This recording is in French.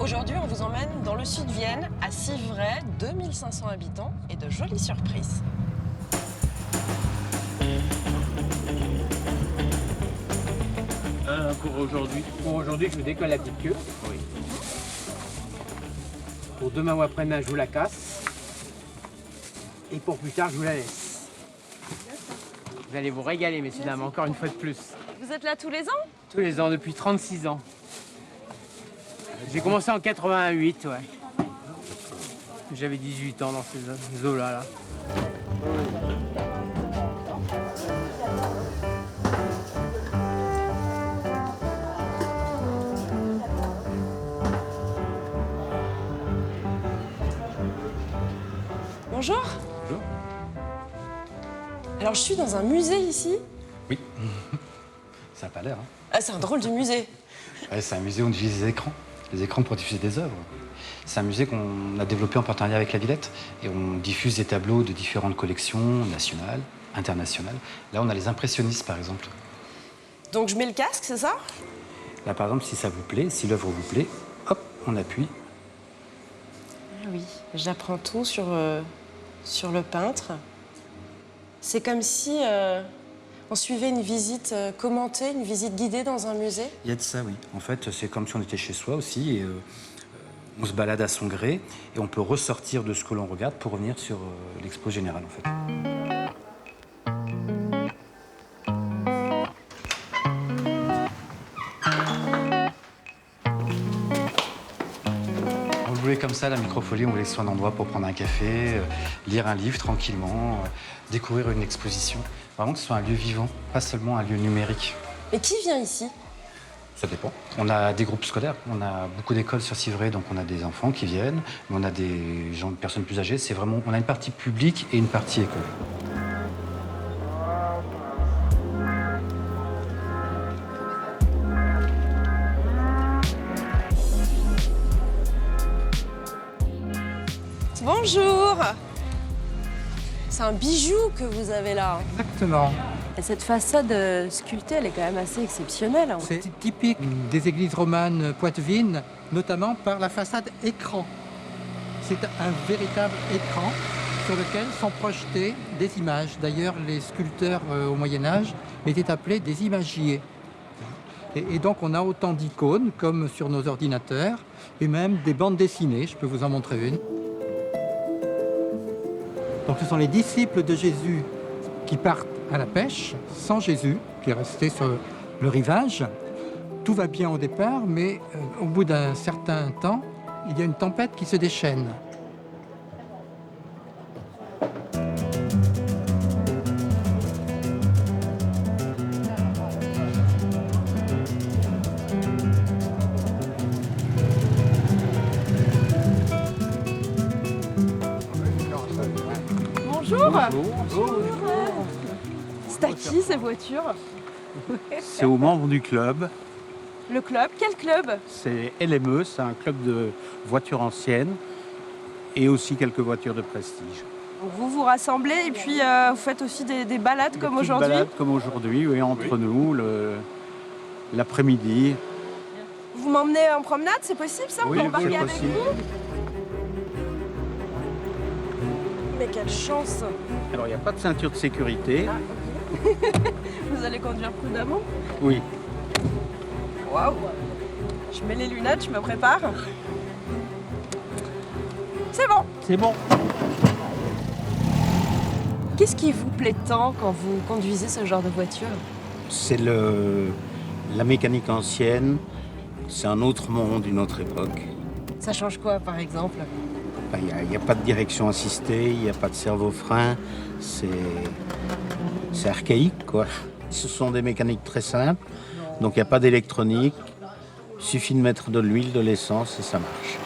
Aujourd'hui, on vous emmène dans le sud de Vienne, à Civray, 2500 habitants et de jolies surprises. Pour aujourd'hui, je vous décolle la petite queue. Oui. Pour demain ou après-demain, je vous la casse. Et pour plus tard, je vous la laisse. Vous allez vous régaler, messieurs, dames, encore une fois de plus. Vous êtes là tous les ans? Tous les ans, depuis 36 ans. J'ai commencé en 88, ouais. J'avais 18 ans dans ces eaux-là. Là. Bonjour. Bonjour. Alors, je suis dans un musée ici. Oui, ça n'a pas l'air. Hein. Ah, c'est un drôle de musée. Ouais, c'est un musée où on utilise les écrans pour diffuser des œuvres. C'est un musée qu'on a développé en partenariat avec la Villette et on diffuse des tableaux de différentes collections nationales, internationales. Là, on a les impressionnistes, par exemple. Donc, je mets le casque, c'est ça? Là, par exemple, si ça vous plaît, si l'œuvre vous plaît, hop, on appuie. Ah oui, j'apprends tout sur le peintre. C'est comme si on suivait une visite commentée, une visite guidée dans un musée. Il y a de ça, oui. En fait, c'est comme si on était chez soi aussi. Et, on se balade à son gré et on peut ressortir de ce que l'on regarde pour revenir sur l'expo générale, en fait. On le voulait comme ça, la microfolie, on voulait que ce soit un endroit pour prendre un café, lire un livre tranquillement, découvrir une exposition. Vraiment que ce soit un lieu vivant, pas seulement un lieu numérique. Mais qui vient ici? Ça dépend. On a des groupes scolaires, on a beaucoup d'écoles sur Civray, donc on a des enfants qui viennent, mais on a des gens, personnes plus âgées. C'est vraiment, on a une partie publique et une partie école. Bonjour. C'est un bijou que vous avez là. Exactement. Et cette façade sculptée, elle est quand même assez exceptionnelle. C'est typique des églises romanes poitevines, notamment par la façade écran. C'est un véritable écran sur lequel sont projetées des images. D'ailleurs, les sculpteurs au Moyen-Âge étaient appelés des imagiers. Et donc, on a autant d'icônes comme sur nos ordinateurs, et même des bandes dessinées. Je peux vous en montrer une. Donc, ce sont les disciples de Jésus qui partent à la pêche, sans Jésus, qui est resté sur le rivage. Tout va bien au départ, mais au bout d'un certain temps, il y a une tempête qui se déchaîne. Bonjour. Bonjour. C'est à qui ces voitures? C'est aux membres du club. Le club? Quel club? C'est LME, c'est un club de voitures anciennes et aussi quelques voitures de prestige. Donc vous vous rassemblez et puis vous faites aussi des balades Des comme petites aujourd'hui? balades comme aujourd'hui, oui, entre nous, l'après-midi. Vous m'emmenez en promenade, c'est possible ça? On Oui, peut embarquer c'est avec possible. vous? Mais quelle chance! Alors, il n'y a pas de ceinture de sécurité. Vous allez conduire prudemment? Oui. Waouh! Je mets les lunettes, je me prépare. C'est bon! C'est bon. Qu'est-ce qui vous plaît tant quand vous conduisez ce genre de voiture? C'est la mécanique ancienne. C'est un autre monde, une autre époque. Ça change quoi par exemple? Il n'y a pas de direction assistée, il n'y a pas de cerveau-frein. C'est archaïque, quoi. Ce sont des mécaniques très simples, donc il n'y a pas d'électronique. Il suffit de mettre de l'huile, de l'essence et ça marche.